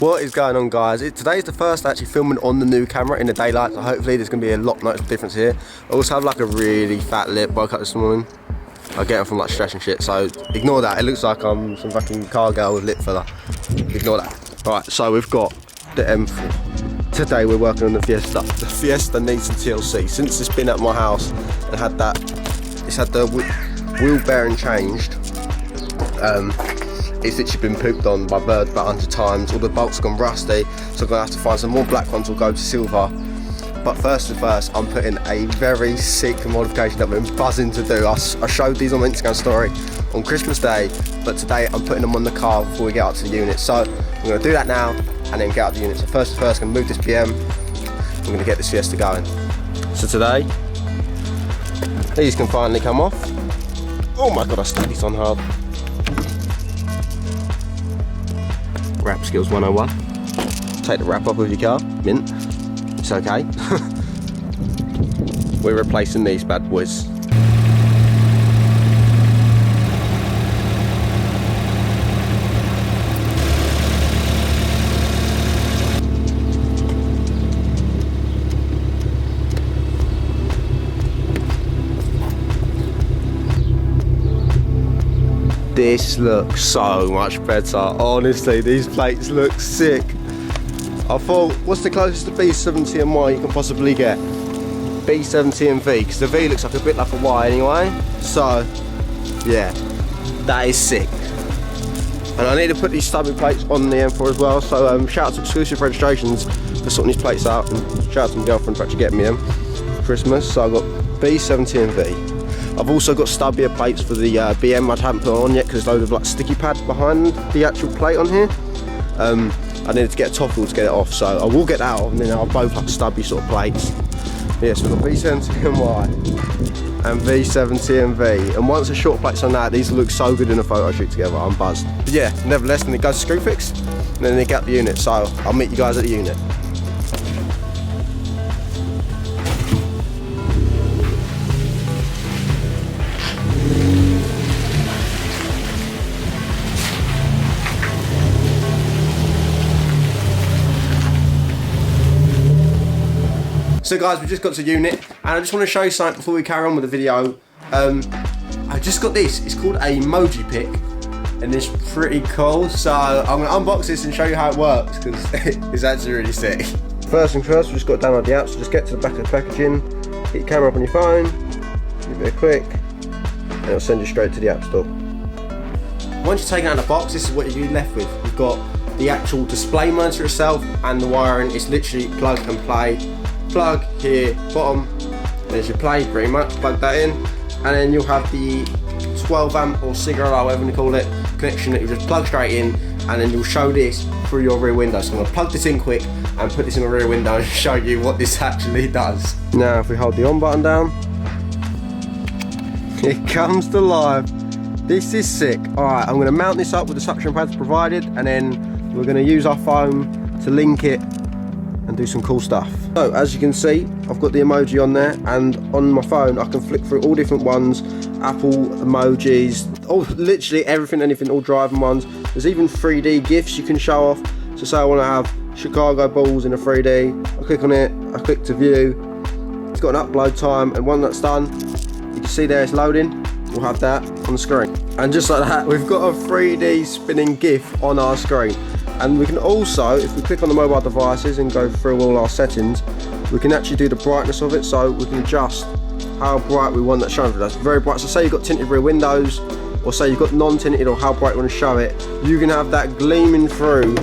What is going on, guys? Today's the first actually filming on the new camera in the daylight, so hopefully there's going to be a lot noticeable difference here. I also have like a really fat lip, woke up this morning. I get it from like stress and shit, so ignore that. It looks like I'm some fucking car girl with lip filler. Ignore that. Right, so we've got the M4. Today we're working on the Fiesta. The Fiesta needs some TLC. Since it's been at my house and had that, it's had the wheel bearing changed. It's literally been pooped on by birds about 100 times. All the bolts have gone rusty, so I'm gonna have to find some more black ones. Will go to silver. But first, I'm putting a very sick modification that I've been buzzing to do. I showed these on my Instagram story on Christmas Day, but today I'm putting them on the car before we get out to the unit. So I'm gonna do that now and then get out the unit. So first, I'm gonna move this BM. I'm gonna get this Fiesta going. So today, these can finally come off. Oh my god, I stuck these on hard. Wrap skills 101. Take the wrap off of your car, mint. It's okay. We're replacing these bad boys. This looks so much better. Honestly, these plates look sick. I thought, what's the closest to B7Tmy you can possibly get? B7Tmy, because the V looks like a bit like a Y anyway. So, yeah, that is sick. And I need to put these stubby plates on the M4 as well. So shout out to Exclusive Registrations for sorting these plates out, and shout out to my girlfriend for actually getting me them for Christmas. So I've got B7Tmy. I've also got stubbier plates for the BM I haven't put on yet because there's a load of like sticky pads behind the actual plate on here. I needed to get a topple to get it off, so I will get that off and then I'll both like stubby sort of plates. Yeah, so we've got B7Tmy and V7Tmy, and once the short plates on that, these look so good in a photo shoot together, I'm buzzed. But yeah, nevertheless, then it goes to screw fix and then they get the unit, so I'll meet you guys at the unit. So guys, we just got to unit, and I just want to show you something before we carry on with the video. I just got this, it's called a emoji pick, and it's pretty cool. So I'm going to unbox this and show you how it works, because it's actually really sick. First thing first, we just got to download the app, so just get to the back of the packaging, get your camera up on your phone, give it a click, and it'll send you straight to the app store. Once you've taken out the box, this is what you're left with. You've got the actual display monitor itself and the wiring. It's literally plug and play. Plug here, bottom, there's your play, pretty much, plug that in, and then you'll have the 12 amp or cigarette, whatever you call it, connection that you just plug straight in, and then you'll show this through your rear window. So I'm going to plug this in quick and put this in my rear window and show you what this actually does. Now if we hold the on button down, it comes to life. This is sick. Alright, I'm going to mount this up with the suction pads provided, and then we're going to use our phone to link it and do some cool stuff. So as you can see, I've got the emoji on there, and on my phone I can flick through all different ones, Apple emojis, literally everything, anything, all driving ones. There's even 3D GIFs you can show off. So say I want to have Chicago Bulls in a 3D, I click on it, I click to view, it's got an upload time, and when that's done, you can see there it's loading, we'll have that on the screen. And just like that, we've got a 3D spinning GIF on our screen. And we can also, if we click on the mobile devices and go through all our settings, we can actually do the brightness of it, so we can adjust how bright we want that showing for us. Very bright, so say you've got tinted rear windows, or say you've got non-tinted, or how bright you want to show it, you can have that gleaming through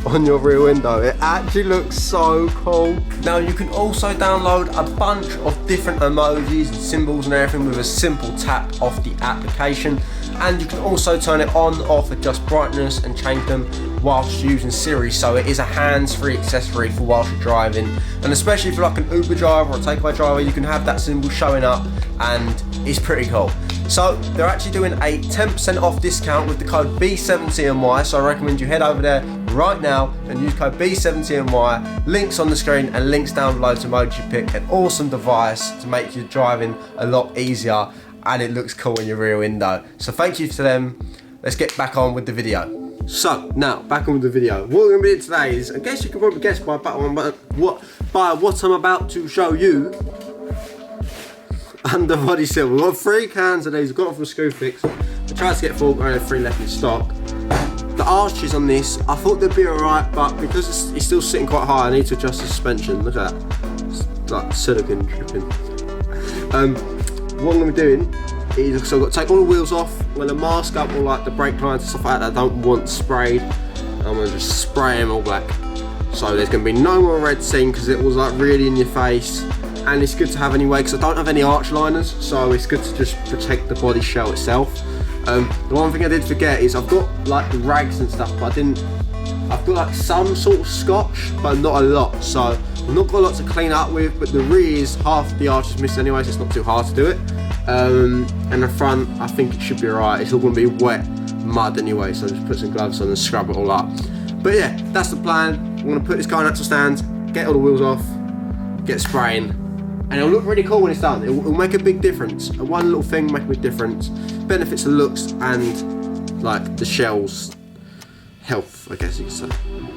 on your rear window. It actually looks so cool. Now you can also download a bunch of different emojis and symbols and everything with a simple tap off the application. And you can also turn it on, off, adjust brightness and change them whilst using Siri, so it is a hands-free accessory for whilst you're driving. And especially if you're like an Uber driver or a takeaway driver, you can have that symbol showing up, and it's pretty cool. So they're actually doing a 10% off discount with the code B7Tmy, so I recommend you head over there right now and use code B7Tmy. Links on the screen and links down below to Emoji Pick, an awesome device to make your driving a lot easier, and it looks cool in your rear window. So thank you to them. Let's get back on with the video. So now back on with the video. What we're gonna be doing today is, I guess you can probably guess by what I'm about to show you. Underbody silver. We've got 3 cans of these. We've got them from Screwfix. I tried to get 4, only 3 left in stock. The arches on this, I thought they'd be alright, but because it's still sitting quite high, I need to adjust the suspension. Look at that. It's like silicone dripping. What I'm gonna be doing is, so I've got to take all the wheels off. I'm gonna mask up all like the brake lines and stuff like that I don't want sprayed. I'm gonna just spray them all black. So there's gonna be no more red seen because it was like really in your face. And it's good to have anyway because I don't have any arch liners, so it's good to just protect the body shell itself. The one thing I did forget is I've got like the rags and stuff, but I've got like some sort of scotch, but not a lot. So I've not got a lot to clean up with, but the rears, half the arch is missing anyway, so it's not too hard to do it. And the front, I think it should be alright. It's all going to be wet mud anyway, so just put some gloves on and scrub it all up. But yeah, that's the plan. I'm going to put this car in axle stands, get all the wheels off, get spraying, and it'll look really cool when it's done. It'll make a big difference. One little thing will make a big difference. Benefits the looks and like the shell's health, I guess you could say.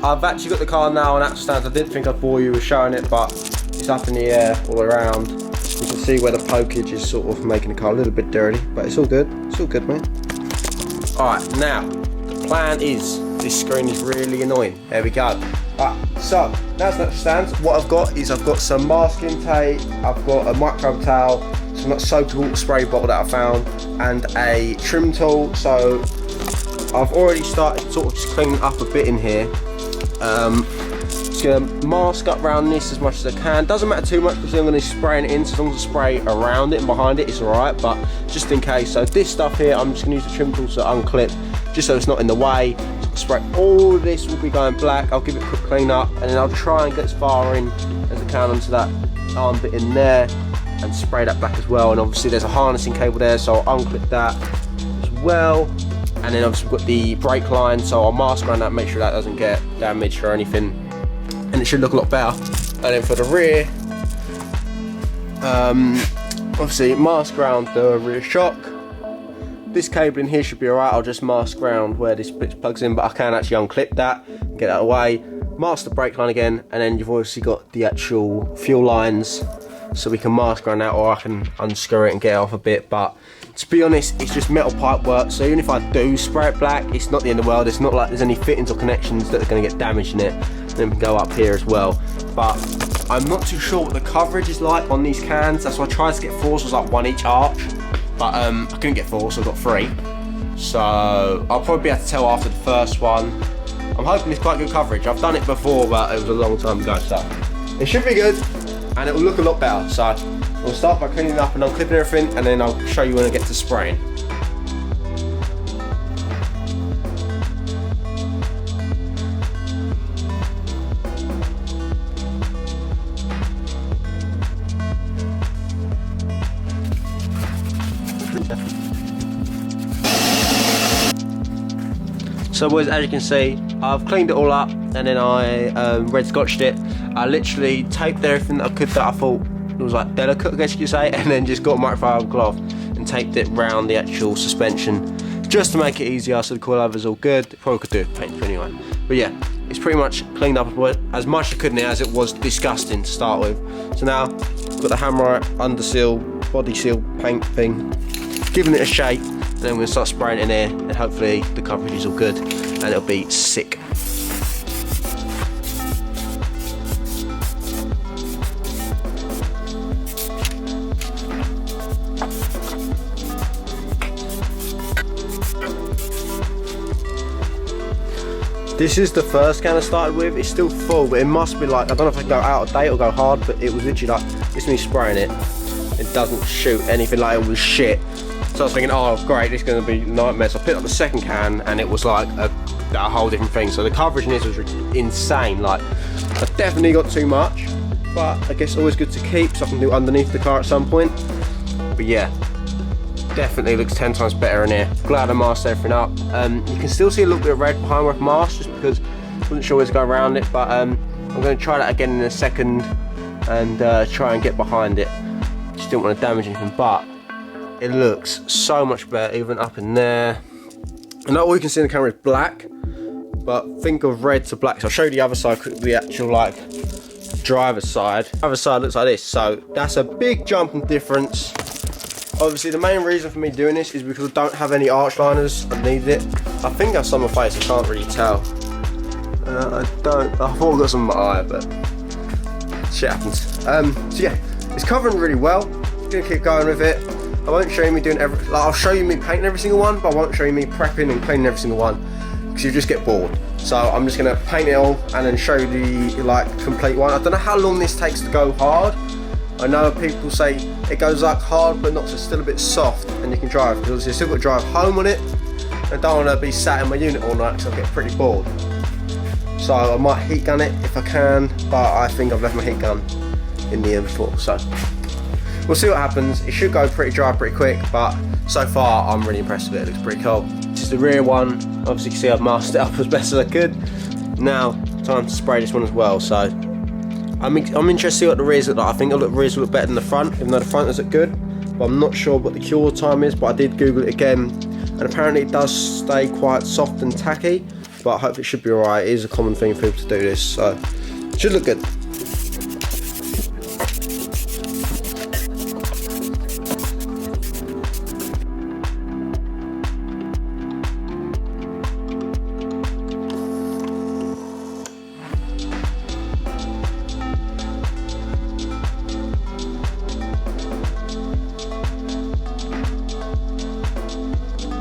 I've actually got the car now on axle stands. I didn't think I'd bore you with showing it, but it's up in the air all around. You can see where the pokage is sort of making the car a little bit dirty, but it's all good. It's all good, man. Alright, now, the plan is, this screen is really annoying. There we go. Alright, so, now it's not stands. What I've got is I've got some masking tape, I've got a micro towel, some soap water spray bottle that I found, and a trim tool. So, I've already started sort of just cleaning up a bit in here. Just going to mask up around this as much as I can. Doesn't matter too much because I'm going to be spraying it in, so as long as I spray around it and behind it, it's alright, but just in case. So this stuff here, I'm just going to use the trim tool to unclip, just so it's not in the way. So spray all of this will be going black. I'll give it a quick clean up, and then I'll try and get as far in as I can onto that arm bit in there, and spray that black as well. And obviously there's a harnessing cable there, so I'll unclip that as well. And then obviously we've got the brake line, so I'll mask around that, make sure that doesn't get damaged or anything. And it should look a lot better. And then for the rear, obviously mask around the rear shock. This cable in here should be alright. I'll just mask around where this bit plugs in, but I can actually unclip that, get that away, mask the brake line again, and then you've obviously got the actual fuel lines, so we can mask around that, or I can unscrew it and get it off a bit. But to be honest, it's just metal pipe work, so even if I do spray it black, it's not the end of the world. It's not like there's any fittings or connections that are going to get damaged in it. And then we can go up here as well. But I'm not too sure what the coverage is like on these cans. That's why I tried to get 4, so it was like 1 each arch. But I couldn't get 4, so I got 3. So I'll probably be able to tell after the first one. I'm hoping it's quite good coverage. I've done it before, but it was a long time ago, so it should be good, and it will look a lot better. So we'll start by cleaning up and unclipping everything, and then I'll show you when I get to spraying. So boys, as you can see, I've cleaned it all up, and then I red scotched it. I literally taped everything that I could that I thought was like delicate, I guess you could say, and then just got a microfiber cloth and taped it round the actual suspension just to make it easier, so the coilover's all good. Probably could do it with paint anyway. But yeah, it's pretty much cleaned up as much as I could in it, as it was disgusting to start with. So now, I've got the Hammerite under seal, body seal paint thing, giving it a shake. And then we're going to start spraying it in here, and hopefully the coverage is all good and it'll be sick. This is the first can I started with. It's still full, but it must be like, I don't know if I can go out of date or go hard, but it was literally like, it's me spraying it. It doesn't shoot anything, like it was shit. So I was thinking, oh great, this is going to be a nightmare. So I picked up the second can, and it was like a whole different thing. So the coverage in this was insane. Like, I definitely got too much, but I guess always good to keep, so I can do underneath the car at some point. But yeah, definitely looks 10 times better in here. Glad I masked everything up. You can still see a little bit of red behind where I've masked, just because I wasn't sure where to go around it. But I'm going to try that again in a second and try and get behind it. Just didn't want to damage anything, but it looks so much better, even up in there. And all you can see in the camera is black, but think of red to black. So I'll show you the other side, the actual like driver's side. The other side looks like this, so that's a big jump in difference. Obviously the main reason for me doing this is because I don't have any arch liners. I need it. I think I have some on my face, I can't really tell. I thought I got some in my eye, but shit happens. So yeah, it's covering really well. I'm gonna keep going with it. I won't show you me doing every, like I'll show you me painting every single one, but I won't show you me prepping and cleaning every single one, because you just get bored. So I'm just gonna paint it all and then show you the like complete one. I don't know how long this takes to go hard. I know people say it goes like hard, but not so, still a bit soft, and you can drive, because obviously you still got to drive home on it. I don't want to be sat in my unit all night because I'll get pretty bored. So I might heat gun it if I can, but I think I've left my heat gun in the air before, so we'll see what happens. It should go pretty dry pretty quick, but so far I'm really impressed with it. It looks pretty cool. This is the rear one. Obviously you can see I've masked it up as best as I could. Now time to spray this one as well. So I'm interested to see what the rears look like. I think the rears will look better than the front, even though the front does look good, but I'm not sure what the cure time is. But I did Google it again, and apparently it does stay quite soft and tacky, but hopefully it should be alright. It is a common thing for people to do this, so it should look good.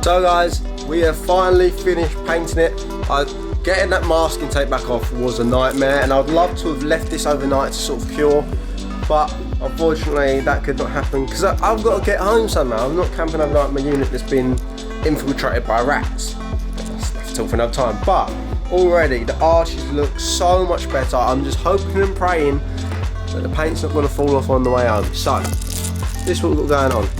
So guys, we have finally finished painting it. Getting that masking tape back off was a nightmare, and I'd love to have left this overnight to sort of cure, but unfortunately that could not happen because I've got to get home somehow. I'm not camping overnight in my unit that's been infiltrated by rats. That's talk for another time, but already the arches look so much better. I'm just hoping and praying that the paint's not going to fall off on the way home. So this is what we've got going on.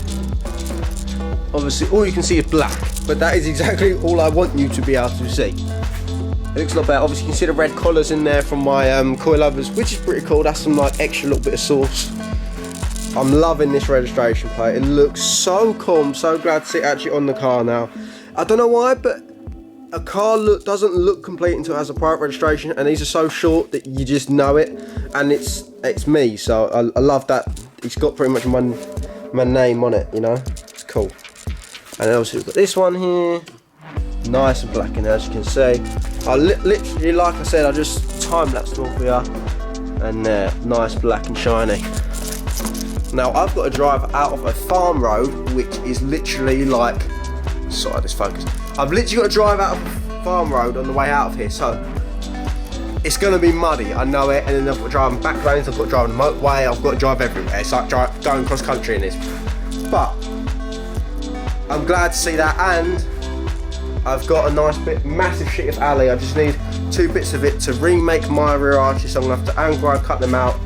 Obviously all you can see is black, but that is exactly all I want you to be able to see. It looks a lot better. Obviously you can see the red collars in there from my coilovers, which is pretty cool. That's some like extra little bit of sauce. I'm loving this registration plate. It looks so cool. I'm so glad to see it actually on the car now. I don't know why, but a car doesn't look complete until it has a private registration, and these are so short that you just know it, and it's me. So I love that it's got pretty much my name on it, you know. It's cool. And then obviously we've got this one here, nice and black in there, as you can see. I literally, like I said, I just time-lapsed all for you, and nice black and shiny. Now I've got to drive out of a farm road, which is literally like, sorry, this focus. I've literally got to drive out of a farm road on the way out of here, so it's going to be muddy, I know it, and then I've got to drive on back lanes, I've got to drive on the motorway, I've got to drive everywhere. It's like going cross country in this. But I'm glad to see that, and I've got a nice massive sheet of alley. I just need 2 bits of it to remake my rear arches, so I'm going to have to angle, cut them out,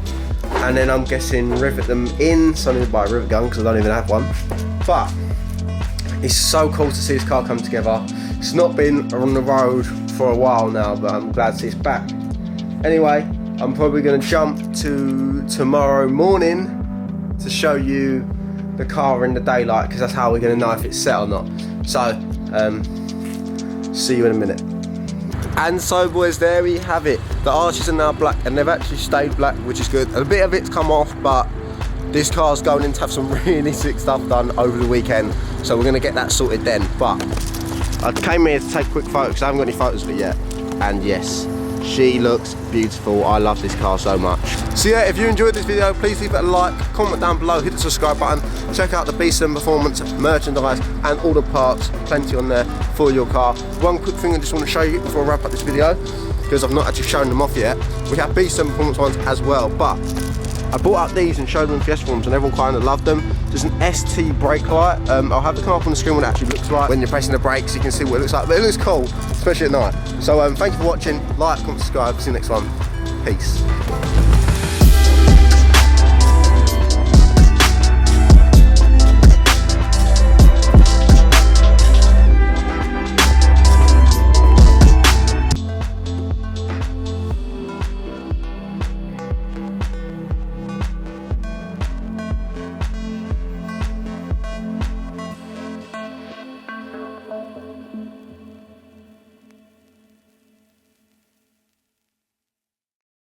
and then I'm guessing rivet them in. So I need to buy a rivet gun because I don't even have one. But it's so cool to see this car come together. It's not been on the road for a while now, but I'm glad to see it's back. Anyway, I'm probably going to jump to tomorrow morning to show you the car in the daylight, because that's how we're going to know if it's set or not. So see you in a minute. And so boys, there we have it. The arches are now black, and they've actually stayed black, which is good. A bit of it's come off, but this car's going in to have some really sick stuff done over the weekend, so we're going to get that sorted then. But I came here to take quick photos. I haven't got any photos of it yet, and yes, she looks beautiful. I love this car so much. So yeah, if you enjoyed this video, please leave it a like, comment down below, hit the subscribe button, check out the B7 Performance merchandise and all the parts, plenty on there for your car. One quick thing I just want to show you before I wrap up this video, because I've not actually shown them off yet. We have B7 Performance ones as well, but I bought up these and showed them in Fiesta forums, and everyone kind of loved them. There's an ST brake light. I'll have to come up on the screen what it actually looks like when you're pressing the brakes. You can see what it looks like, but it looks cool, especially at night. So thank you for watching. Like, comment, subscribe. See you next one. Peace.